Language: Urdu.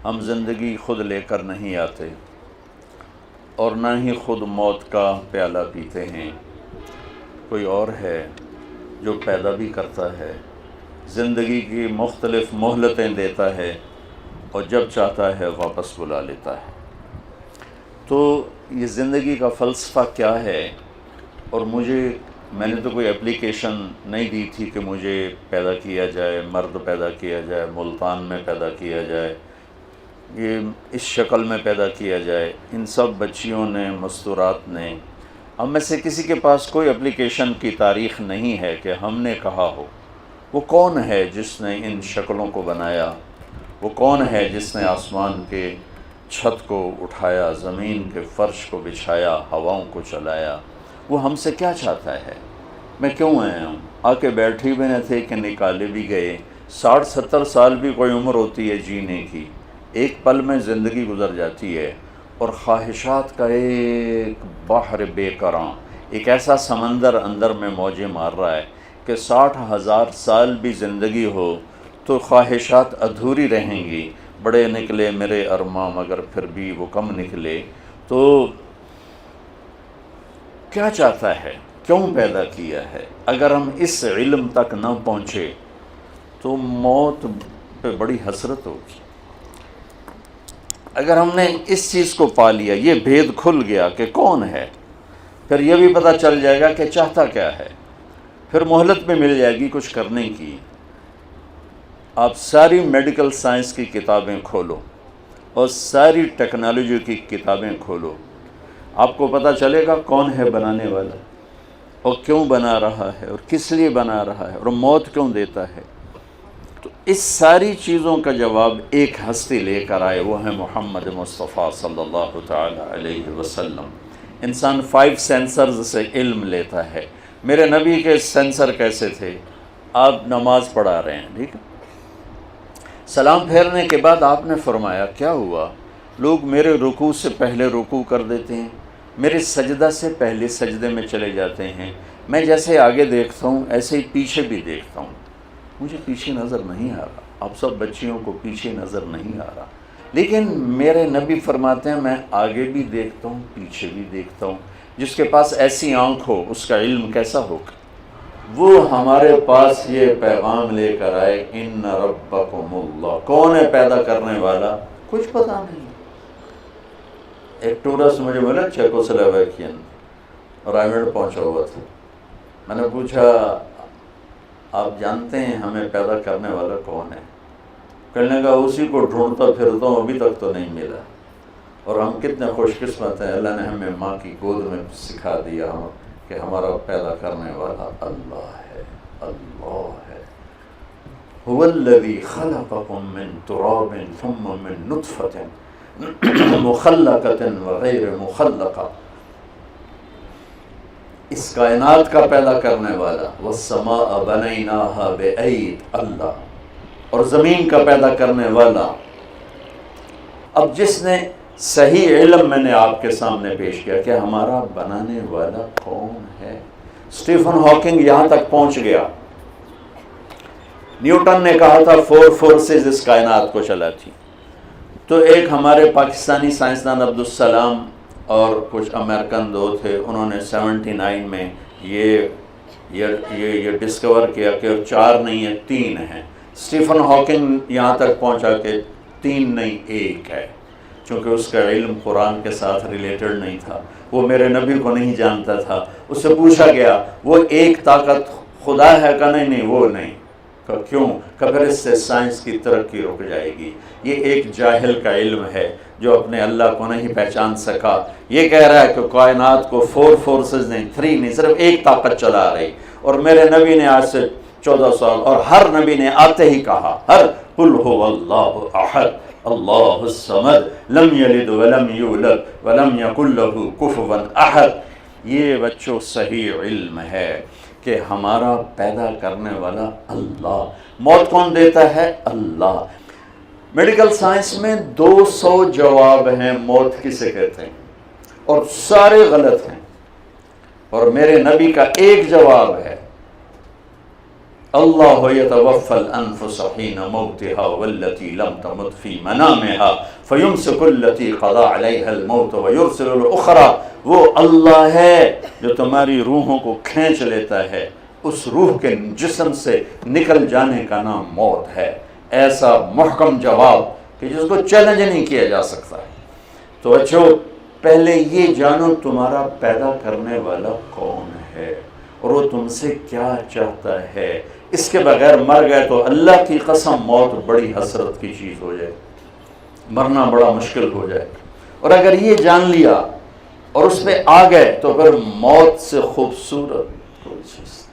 ہم زندگی خود لے کر نہیں آتے اور نہ ہی خود موت کا پیالہ پیتے ہیں، کوئی اور ہے جو پیدا بھی کرتا ہے، زندگی کی مختلف مہلتیں دیتا ہے اور جب چاہتا ہے واپس بلا لیتا ہے۔ تو یہ زندگی کا فلسفہ کیا ہے؟ اور میں نے تو کوئی اپلیکیشن نہیں دی تھی کہ مجھے پیدا کیا جائے، مرد پیدا کیا جائے، ملتان میں پیدا کیا جائے، یہ اس شکل میں پیدا کیا جائے۔ ان سب بچیوں نے، مستورات نے، ہم میں سے کسی کے پاس کوئی اپلیکیشن کی تاریخ نہیں ہے کہ ہم نے کہا ہو وہ کون ہے جس نے ان شکلوں کو بنایا، وہ کون ہے جس نے آسمان کے چھت کو اٹھایا، زمین کے فرش کو بچھایا، ہواؤں کو چلایا، وہ ہم سے کیا چاہتا ہے؟ میں کیوں آیا ہوں؟ آ کے بیٹھی بھی نہ تھے کہ نکالے بھی گئے۔ 60-70 سال بھی کوئی عمر ہوتی ہے جینے کی، ایک پل میں زندگی گزر جاتی ہے، اور خواہشات کا ایک بحر بے کراں، ایک ایسا سمندر اندر میں موجیں مار رہا ہے کہ 60,000 سال بھی زندگی ہو تو خواہشات ادھوری رہیں گی۔ بڑے نکلے میرے ارماں مگر پھر بھی وہ کم نکلے۔ تو کیا چاہتا ہے؟ کیوں پیدا کیا ہے؟ اگر ہم اس علم تک نہ پہنچے تو موت پہ بڑی حسرت ہوگی۔ اگر ہم نے اس چیز کو پا لیا، یہ بھید کھل گیا کہ کون ہے، پھر یہ بھی پتہ چل جائے گا کہ چاہتا کیا ہے، پھر مہلت بھی مل جائے گی کچھ کرنے کی۔ آپ ساری میڈیکل سائنس کی کتابیں کھولو اور ساری ٹیکنالوجی کی کتابیں کھولو، آپ کو پتہ چلے گا کون ہے بنانے والا، اور کیوں بنا رہا ہے، اور کس لیے بنا رہا ہے، اور موت کیوں دیتا ہے۔ تو اس ساری چیزوں کا جواب ایک ہستی لے کر آئے، وہ ہے محمد مصطفیٰ صلی اللہ تعالی علیہ وسلم۔ انسان 5 سینسرز سے علم لیتا ہے۔ میرے نبی کے سینسر کیسے تھے؟ آپ نماز پڑھا رہے ہیں، ٹھیک ہے، سلام پھیرنے کے بعد آپ نے فرمایا کیا ہوا؟ لوگ میرے رکوع سے پہلے رکوع کر دیتے ہیں، میرے سجدہ سے پہلے سجدے میں چلے جاتے ہیں، میں جیسے آگے دیکھتا ہوں ایسے ہی پیچھے بھی دیکھتا ہوں، مجھے پیچھے نظر نہیں آ رہا۔ آپ سب بچیوں کو پیچھے نظر نہیں آ رہا، لیکن میرے نبی فرماتے ہیں میں آگے بھی دیکھتا ہوں، پیچھے بھی دیکھتا ہوں۔ جس کے پاس ایسی آنکھ ہو اس کا علم کیسا ہوگا؟ وہ ہمارے پاس یہ پیغام لے کر آئے، ان ربکم اللہ۔ کون ہے پیدا کرنے والا؟ کچھ پتہ نہیں۔ ایک ٹورسٹ مجھے بولا چیکوسلوواکین اور آئیلینڈ پہنچا ہوا تھا، میں نے پوچھا آپ جانتے ہیں ہمیں پیدا کرنے والا کون ہے؟ کہنے لگا اسی کو ڈھونڈتا پھرتا ہوں، ابھی تک تو نہیں ملا۔ اور ہم کتنے خوش قسمت ہیں، اللہ نے ہمیں ماں کی گود میں سکھا دیا کہ ہمارا پیدا کرنے والا اللہ ہے، اللہ ہے۔ هو الذی خلقکم من تراب ثم من نطفۃ مخلقۃ وغیر مخلقہ، اس کائنات کا پیدا کرنے والا، والسماء بنیناہا بأید، اللہ، اور زمین کا پیدا کرنے والا۔ اب جس نے صحیح علم میں نے آپ کے سامنے پیش کیا کہ ہمارا بنانے والا کون ہے۔ اسٹیفن ہاکنگ یہاں تک پہنچ گیا۔ نیوٹن نے کہا تھا 4 فورسز اس کائنات کو چلاتی، تو ایک ہمارے پاکستانی سائنسدان عبدالسلام اور کچھ امریکن دو تھے، انہوں نے 79 میں یہ ڈسکور کیا کہ 4 نہیں ہے 3 ہیں۔ اسٹیفن ہاکنگ یہاں تک پہنچا کہ 3 نہیں 1 ہے، چونکہ اس کا علم قرآن کے ساتھ ریلیٹڈ نہیں تھا، وہ میرے نبی کو نہیں جانتا تھا۔ اس سے پوچھا گیا وہ ایک طاقت خدا ہے کہ نہیں؟ وہ نہیں۔ کہ کیوں؟ کہ پھر اس سے سائنس کی ترقی رک جائے گی۔ یہ ایک جاہل کا علم ہے جو اپنے اللہ کو نہیں پہچان سکا۔ یہ کہہ رہا ہے کہ کائنات کو 4 فورسز نہیں، 3 نہیں، صرف ایک طاقت چلا رہی۔ اور میرے نبی نے آج سے 14 سال، اور ہر نبی نے آتے ہی کہا، قل هو اللہ احد اللہ الصمد لم یلد ولم یولد ولم یکن له کفوا احد۔ یہ بچوں صحیح علم ہے کہ ہمارا پیدا کرنے والا اللہ۔ موت کون دیتا ہے؟ اللہ۔ میڈیکل سائنس میں 200 جواب ہیں موت کسے کہتے ہیں، اور سارے غلط ہیں، اور میرے نبی کا ایک جواب ہے، اللہ یتوفی الانفس حین موتها والتی لم تمت فی منامها فیمسک التی قضى علیها الموت ویرسل الاخرى، وہ اللہ ہے جو تمہاری روحوں کو کھینچ لیتا ہے، اس روح کے جسم سے نکل جانے کا نام موت ہے۔ ایسا محکم جواب کہ جس کو چیلنج نہیں کیا جا سکتا۔ تو بچوں، پہلے یہ جانو تمہارا پیدا کرنے والا کون ہے اور وہ تم سے کیا چاہتا ہے۔ اس کے بغیر مر گئے تو اللہ کی قسم موت بڑی حسرت کی چیز ہو جائے، مرنا بڑا مشکل ہو جائے۔ اور اگر یہ جان لیا اور اس پہ آ گئے تو پھر موت سے خوبصورت کوئی چیز